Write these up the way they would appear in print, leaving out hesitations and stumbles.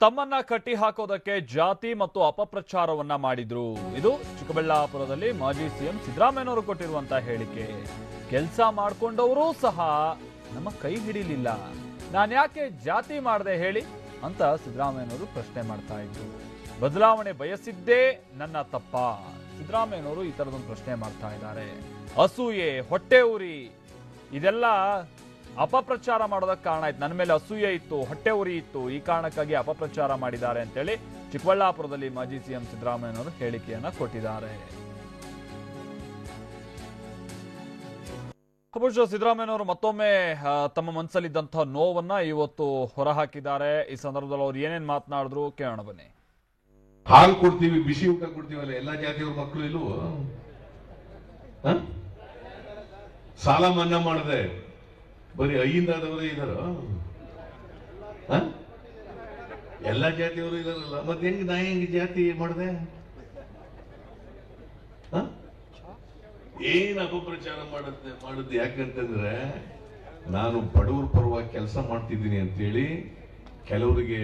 ತಮ್ಮನ್ನ ಕಟ್ಟಿ ಹಾಕೋದಕ್ಕೆ ಜಾತಿ ಮತ್ತು ಅಪಪ್ರಚಾರವನ್ನ ಮಾಡಿದ್ರು. ಇದು ಚಿಕ್ಕಬಳ್ಳಾಪುರದಲ್ಲಿ ಮಾಜಿ ಸಿಎಂ ಸಿದ್ದರಾಮಯ್ಯನವರು ಕೊಟ್ಟಿರುವಂತಹ ಹೇಳಿಕೆ. ಕೆಲಸ ಮಾಡ್ಕೊಂಡವರು ಸಹ ನಮ್ಮ ಕೈ ಹಿಡಿಲಿಲ್ಲ, ನಾನು ಯಾಕೆ ಜಾತಿ ಮಾಡದೆ ಹೇಳಿ ಅಂತ ಸಿದ್ದರಾಮಯ್ಯನವರು ಪ್ರಶ್ನೆ ಮಾಡ್ತಾ ಇದ್ರು. ಬದಲಾವಣೆ ಬಯಸಿದ್ದೇ ನನ್ನ ತಪ್ಪ? ಸಿದ್ದರಾಮಯ್ಯನವರು ಈ ತರದೊಂದು ಪ್ರಶ್ನೆ ಮಾಡ್ತಾ ಇದ್ದಾರೆ. ಅಸೂಯೆ, ಹೊಟ್ಟೆ ಉರಿ, ಇದೆಲ್ಲ ಅಪಪ್ರಚಾರ ಮಾಡೋದಕ್ಕೆ ಕಾರಣ ಆಯ್ತು. ನನ್ನ ಮೇಲೆ ಅಸೂಯೆ ಇತ್ತು, ಹೊಟ್ಟೆ ಉರಿ ಇತ್ತು, ಈ ಕಾರಣಕ್ಕಾಗಿ ಅಪಪ್ರಚಾರ ಮಾಡಿದ್ದಾರೆ ಅಂತೇಳಿ ಚಿಕ್ಕಬಳ್ಳಾಪುರದಲ್ಲಿ ಮಾಜಿ ಸಿಎಂ ಸಿದ್ದರಾಮಯ್ಯನವರು ಹೇಳಿಕೆಯನ್ನ ಕೊಟ್ಟಿದ್ದಾರೆ. ಬಹುಶಃ ಸಿದ್ದರಾಮಯ್ಯನವರು ಮತ್ತೊಮ್ಮೆ ತಮ್ಮ ಮನಸ್ಸಲ್ಲಿದ್ದಂತಹ ನೋವನ್ನ ಇವತ್ತು ಹೊರಹಾಕಿದ್ದಾರೆ. ಈ ಸಂದರ್ಭದಲ್ಲಿ ಅವ್ರು ಏನೇನ್ ಮಾತನಾಡಿದ್ರು ಕೇಳೋಣ ಬನ್ನಿ. ಹಾಲು ಕೊಡ್ತೀವಿ, ಬಿಸಿ ಊಟ ಕೊಡ್ತೀವಲ್ಲ, ಎಲ್ಲಾ ಜಾತಿಯವ್ರ ಮಕ್ಕಳು ಇಲ್ವೋ? ಸಾಲ ಮನ್ನಾ ಮಾಡದೆ ಬರೀ ಐಯಿಂದಾದವರೇ ಇದಾರ? ಎಲ್ಲಾ ಜಾತಿಯವರು ಇದಾರಲ್ಲ, ಮತ್ತೆ ನಾ ಹೆಂಗ್ ಜಾತಿ ಮಾಡದೆ? ಏನ್ ಅಪಪ್ರಚಾರ ಮಾಡುತ್ತೆ? ಯಾಕಂತಂದ್ರೆ ನಾನು ಬಡವರ ಪರವಾಗಿ ಕೆಲಸ ಮಾಡ್ತಿದ್ದೀನಿ ಅಂತೇಳಿ ಕೆಲವರಿಗೆ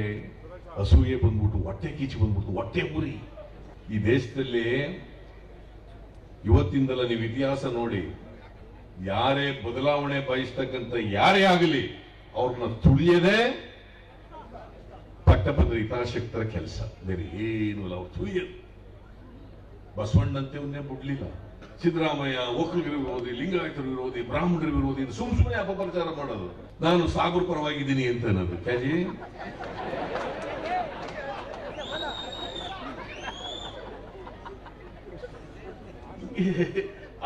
ಅಸೂಯೆ ಬಂದ್ಬಿಟ್ಟು, ಹೊಟ್ಟೆ ಕಿಚ್ಚು ಬಂದ್ಬಿಟ್ಟು, ಹೊಟ್ಟೆ ಉರಿ. ಈ ದೇಶದಲ್ಲಿ ಇವತ್ತಿಂದಲ್ಲ, ನೀವು ಇತಿಹಾಸ ನೋಡಿ, ಯಾರೇ ಬದಲಾವಣೆ ಬಯಸ್ತಕ್ಕಂಥ ಯಾರೇ ಆಗಲಿ ಅವ್ರನ್ನ ತುಳಿಯದೆ ಪಟ್ಟಭದ್ರ ಹಿತಾಸಕ್ತರ ಕೆಲಸ, ಬೇರೆ ಏನು ಇಲ್ಲ. ಅವ್ರು ತುಳಿಯದು. ಬಸವಣ್ಣಂತೆವನ್ನೇ ಬಿಡ್ಲಿಲ್ಲ. ಸಿದ್ದರಾಮಯ್ಯ ಒಕ್ಕಲಿಗರ ವಿರೋಧಿ, ಲಿಂಗಾಯತರ ವಿರೋಧಿ, ಬ್ರಾಹ್ಮಣರ ವಿರೋಧಿ, ಸುಮ್ಮನೆ ಅಪಪ್ರಚಾರ ಮಾಡೋದು. ನಾನು ಸಾಗರ ಪರವಾಗಿದ್ದೀನಿ ಅಂತ ಅನ್ನೋದು ಕ್ಯಾಜಿ.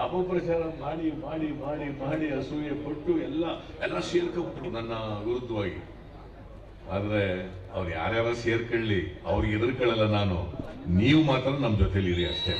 ಅಪಪ್ರಚಾರ ಮಾಡಿ ಮಾಡಿ ಮಾಡಿ ಮಾಡಿ ಅಸೂಯೆ ಪಟ್ಟು ಎಲ್ಲ ಸೇರ್ಕೊಂಡ್ಬಿಟ್ರು ನನ್ನ ವಿರುದ್ಧವಾಗಿ. ಆದ್ರೆ ಅವ್ರು ಯಾರ್ಯಾರ ಸೇರ್ಕೊಳ್ಳಿ, ಅವ್ರಿಗೆ ಎದುರ್ಕೊಳ್ಳಲ್ಲ ನಾನು. ನೀವು ಮಾತ್ರ ನಮ್ಮ ಜೊತೆಲಿರಿ ಅಷ್ಟೇ.